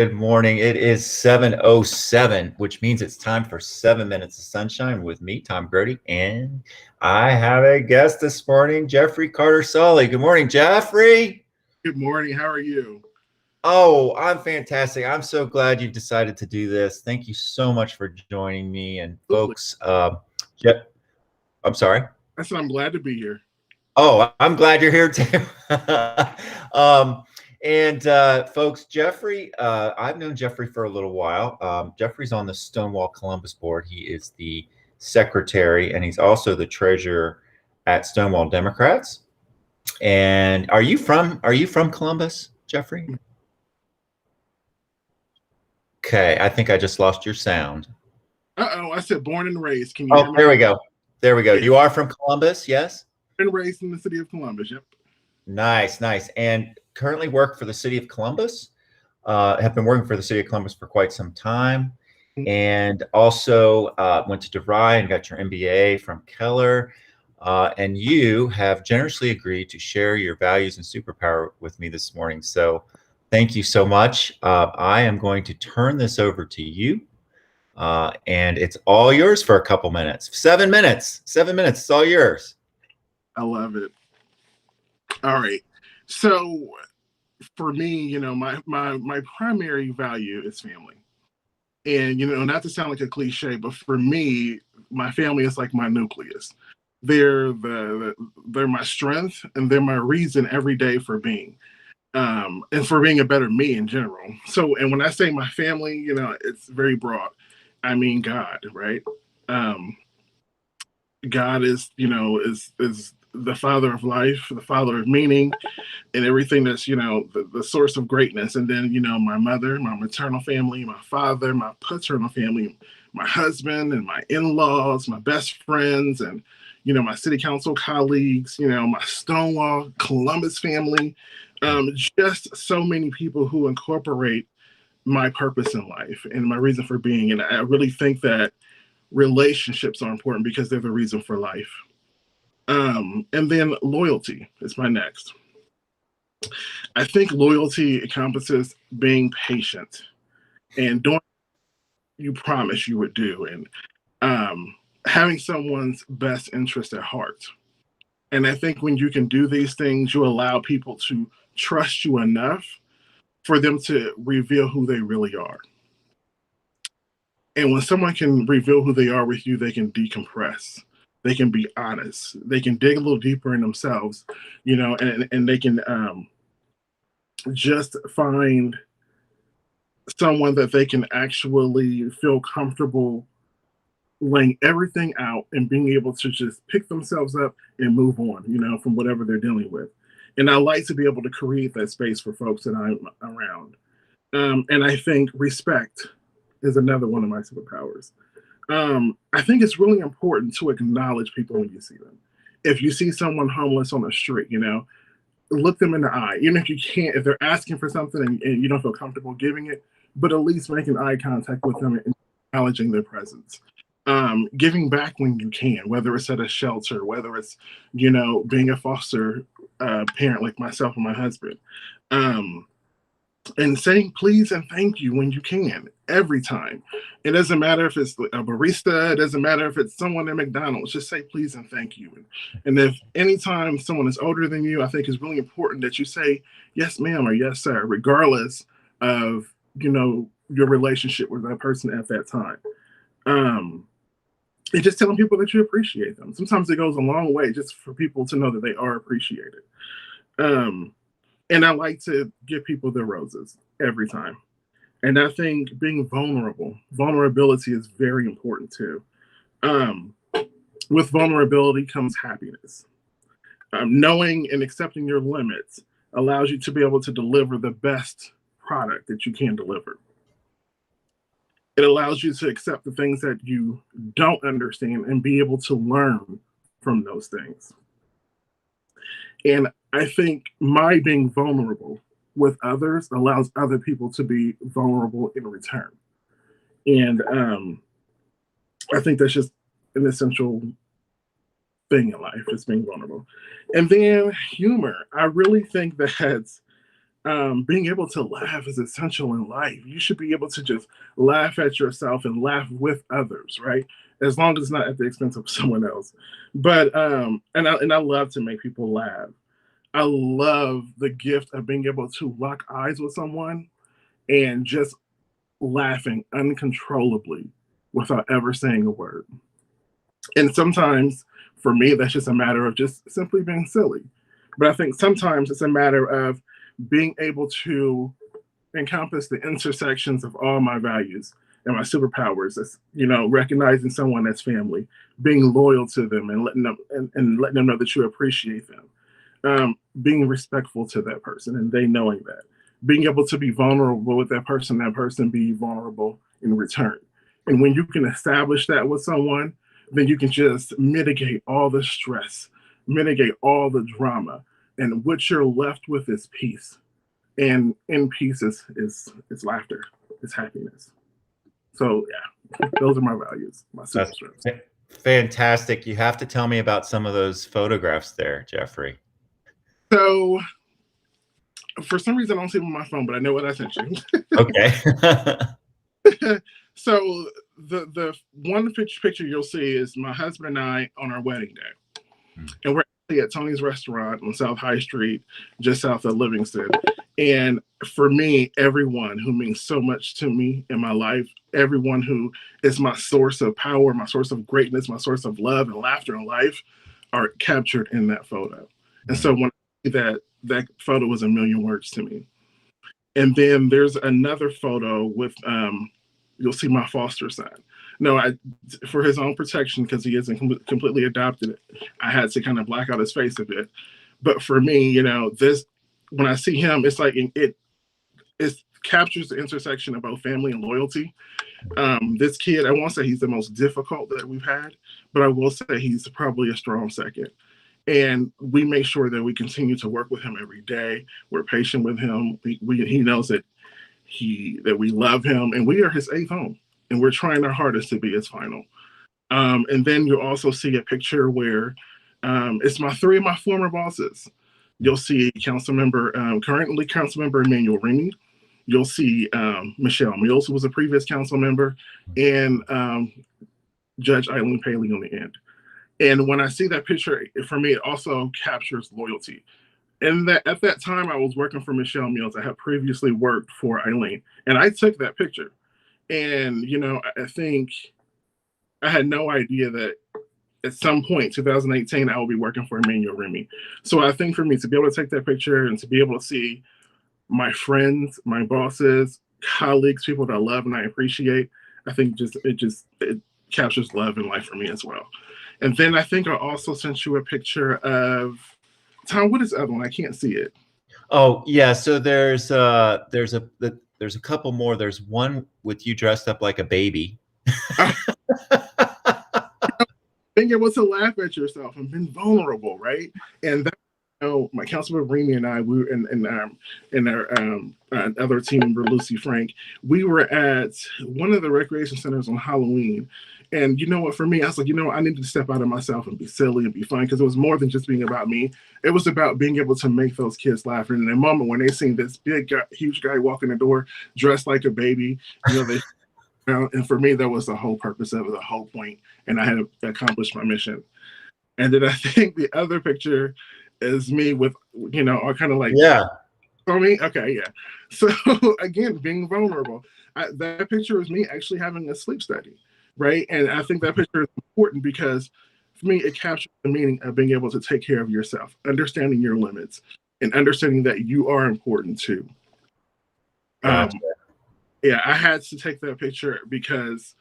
Good morning. It is 7:07, which means it's time for 7 minutes of sunshine with me, Tom Grody, and I have a guest this morning, Jeffrey Carter Sully. Good morning, Jeffrey. Good morning. How are you? Oh, I'm fantastic. I'm so glad you've decided to do this. Thank you so much for joining me. And Absolutely. folks, Jeff, I'm sorry. I said I'm glad to be here. Oh, I'm glad you're here too. um, and folks, Jeffrey, I've known Jeffrey for a little while. Jeffrey's on the Stonewall Columbus board. He is the secretary, and he's also the treasurer at Stonewall Democrats. And are you from Columbus, Jeffrey? Okay, I think I just lost your sound. Uh-oh, I said born and raised. Can you hear Oh, me? there we go. There we go. Yeah. You are from Columbus, yes? Born and raised in the city of Columbus. Yep. Nice, nice. And currently work for the city of Columbus. Have been working for the city of Columbus for quite some time. And also went to DeVry and got your MBA from Keller. And you have generously agreed to share your values and superpower with me this morning. So thank you so much. I am going to turn this over to you. And it's all yours for a couple minutes. 7 minutes. 7 minutes. It's all yours. I love it. All right. So for me, my primary value is family. And not to sound like a cliche, but for me, my family is like my nucleus. They're my strength, and they're my reason every day for being. And for being a better me in general. So, and when I say my family, it's very broad. I mean God, right? God is the father of life, the father of meaning, and everything that's the source of greatness. And then my mother, my maternal family, my father, my paternal family, my husband, and my in-laws, my best friends, and my city council colleagues, my Stonewall Columbus family, just so many people who incorporate my purpose in life and my reason for being. And I really think that relationships are important because they're the reason for life. And then loyalty is my next. I think loyalty encompasses being patient and doing what you promise you would do, and having someone's best interest at heart. And I think when you can do these things, you allow people to trust you enough for them to reveal who they really are. And when someone can reveal who they are with you, they can decompress. They can be honest. They can dig a little deeper in themselves, and they can just find someone that they can actually feel comfortable laying everything out and being able to just pick themselves up and move on, from whatever they're dealing with. And I like to be able to create that space for folks that I'm around. And I think respect is another one of my superpowers. I think it's really important to acknowledge people when you see them. If you see someone homeless on the street, look them in the eye. Even if you can't, if they're asking for something and you don't feel comfortable giving it, but at least making eye contact with them and acknowledging their presence. Giving back when you can, whether it's at a shelter, whether it's, being a foster parent like myself and my husband. And saying please and thank you when you can, every time. It doesn't matter if it's a barista, it doesn't matter if it's someone at McDonald's, just say please and thank you. And if anytime someone is older than you, I think it's really important that you say yes, ma'am, or yes, sir, regardless of, your relationship with that person at that time. And just telling people that you appreciate them. Sometimes it goes a long way just for people to know that they are appreciated. And I like to give people their roses every time. And I think being vulnerability is very important too. With vulnerability comes happiness. Knowing and accepting your limits allows you to be able to deliver the best product that you can deliver. It allows you to accept the things that you don't understand and be able to learn from those things. And I think my being vulnerable with others allows other people to be vulnerable in return. And I think that's just an essential thing in life, is being vulnerable. And then humor. I really think that being able to laugh is essential in life. You should be able to just laugh at yourself and laugh with others, right? As long as it's not at the expense of someone else. But and I love to make people laugh. I love the gift of being able to lock eyes with someone and just laughing uncontrollably without ever saying a word. And sometimes for me, that's just a matter of just simply being silly. But I think sometimes it's a matter of being able to encompass the intersections of all my values and my superpowers. It's, recognizing someone as family, being loyal to them and letting them know that you appreciate them. Being respectful to that person and they knowing that. Being able to be vulnerable with that person be vulnerable in return. And when you can establish that with someone, then you can just mitigate all the stress, mitigate all the drama, and what you're left with is peace. And in peace is laughter, is happiness. So yeah, those are my values, my super strengths. Fantastic. You have to tell me about some of those photographs there, Jeffrey. So for some reason I don't see them on my phone, but I know what I sent you. Okay. So the one picture you'll see is my husband and I on our wedding day. And we're at Tony's restaurant on South High Street, just south of Livingston. And for me, everyone who means so much to me in my life, everyone who is my source of power, my source of greatness, my source of love and laughter in life are captured in that photo. And so when I see that photo was a million words to me. And then there's another photo with, you'll see my foster son. No, for his own protection, because he isn't completely adopted, I had to kind of black out his face a bit. But for me, when I see him, it's like it captures the intersection of both family and loyalty. This kid, I won't say he's the most difficult that we've had, but I will say he's probably a strong second. And we make sure that we continue to work with him every day. We're patient with him. He knows that we love him, and we are his eighth home, and we're trying our hardest to be his final. And then you'll also see a picture where it's three of my former bosses. You'll see currently council member Emmanuel Remy. You'll see Michelle Mills, who was a previous council member, and Judge Eileen Paley on the end. And when I see that picture, for me, it also captures loyalty. And at that time, I was working for Michelle Mills. I had previously worked for Eileen, and I took that picture. And I think I had no idea that at some point, 2018, I will be working for Emmanuel Remy. So I think for me to be able to take that picture and to be able to see my friends, my bosses, colleagues, people that I love and I appreciate, I think it captures love in life for me as well. And then I think I also sent you a picture of Tom. What is the other one? I can't see it. Oh yeah, so there's a couple more. There's one with you dressed up like a baby. Being able to laugh at yourself and being vulnerable, right? And that, my councilman Remy and I, we were in our other team member Lucy Frank. We were at one of the recreation centers on Halloween. And you know what, for me, I was like, I needed to step out of myself and be silly and be fun, because it was more than just being about me. It was about being able to make those kids laugh. And in a moment when they seen this huge guy walk in the door dressed like a baby, and for me, that was the whole purpose of it, the whole point. And I had accomplished my mission. And then I think the other picture is me with, all kind of like, yeah. For me, okay, yeah. So again, being vulnerable. That picture is me actually having a sleep study. Right. And I think that picture is important because for me, it captures the meaning of being able to take care of yourself, understanding your limits, and understanding that you are important too. Yeah, I had to take that picture because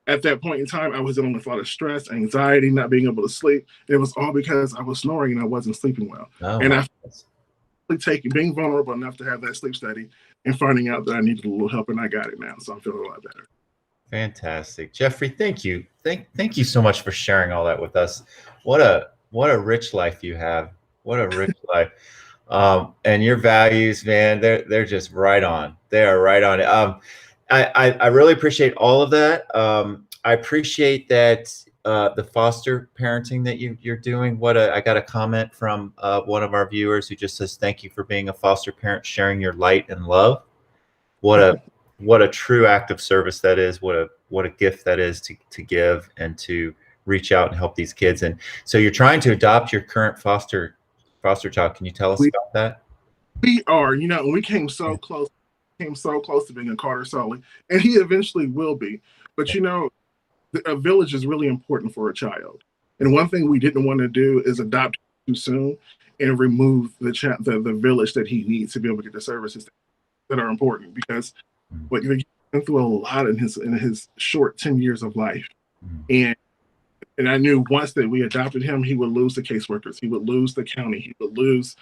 at that point in time, I was dealing with a lot of stress, anxiety, not being able to sleep. It was all because I was snoring and I wasn't sleeping well. And I being vulnerable enough to have that sleep study and finding out that I needed a little help, and I got it now. So I'm feeling a lot better. Fantastic. Jeffrey, thank you. Thank you so much for sharing all that with us. What a rich life you have. What a rich life. And your values, man, they're just right on. They are right on. I really appreciate all of that. I appreciate that the foster parenting that you're doing. I got a comment from one of our viewers who just says, "Thank you for being a foster parent, sharing your light and love." What a true act of service that is. What a gift that is to give and to reach out and help these kids. And so you're trying to adopt your current foster child. Can you tell us about that? We are, we came so close to being a Carter Sully, and he eventually will be. But a village is really important for a child. And one thing we didn't want to do is adopt too soon and remove the village that he needs to be able to get the services that are important, because what you've been through a lot in his short 10 years of life. And I knew once that we adopted him, he would lose the caseworkers, he would lose the county, he would lose,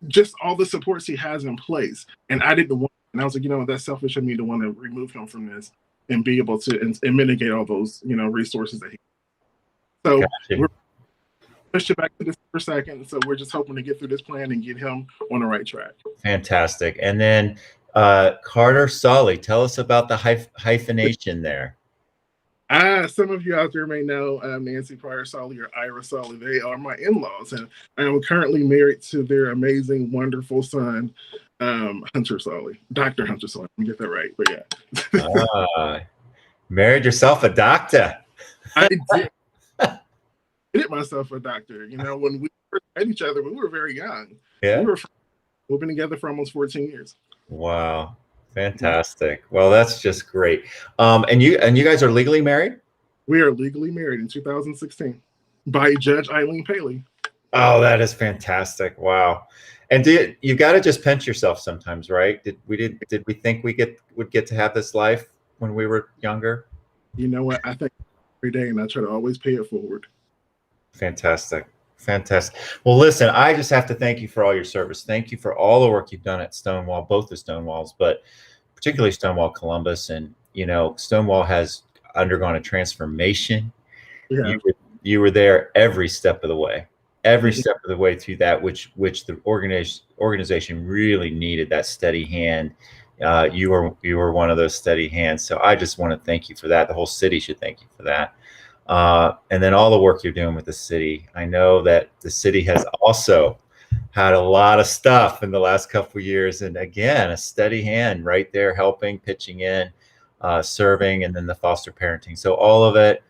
just all the supports he has in place. And I didn't want, and I was like, that's selfish of me to want to remove him from this and be able to and mitigate all those, resources that he. So we're pushed it back to December 2nd. So we're just hoping to get through this plan and get him on the right track. Fantastic. And then Carter Sully, tell us about the hyphenation there. Some of you out there may know Nancy Pryor Sully or Ira Sully. They are my in-laws, and I am currently married to their amazing, wonderful son, Hunter Sully, Dr. Hunter Sully. Let me get that right, but yeah. Married yourself a doctor. I did myself a doctor. When we first met each other, we were very young. Yeah. We've been together for almost 14 years. Wow. Fantastic. Well, that's just great. And you guys are legally married? We are legally married in 2016 by Judge Eileen Paley. Oh, that is fantastic. Wow. And you got to just pinch yourself sometimes, right? Did we think we would get to have this life when we were younger? You know what? I think every day, and I try to always pay it forward. Fantastic. Well, listen, I just have to thank you for all your service. Thank you for all the work you've done at Stonewall, both the Stonewalls, but particularly Stonewall Columbus. And, Stonewall has undergone a transformation. Yeah. You were there every step of the way through that, which the organization really needed, that steady hand. You were one of those steady hands. So I just want to thank you for that. The whole city should thank you for that. And then all the work you're doing with the city. I know that the city has also had a lot of stuff in the last couple of years. And again, a steady hand right there, helping, pitching in, serving, and then the foster parenting. So all of it,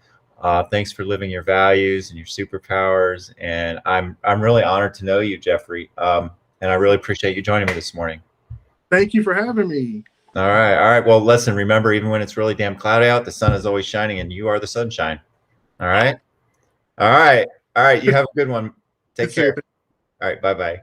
thanks for living your values and your superpowers. And I'm really honored to know you, Jeffrey. And I really appreciate you joining me this morning. Thank you for having me. All right. Well, listen, remember, even when it's really damn cloudy out, the sun is always shining and you are the sunshine. All right. You have a good one. Take care. All right. Bye-bye.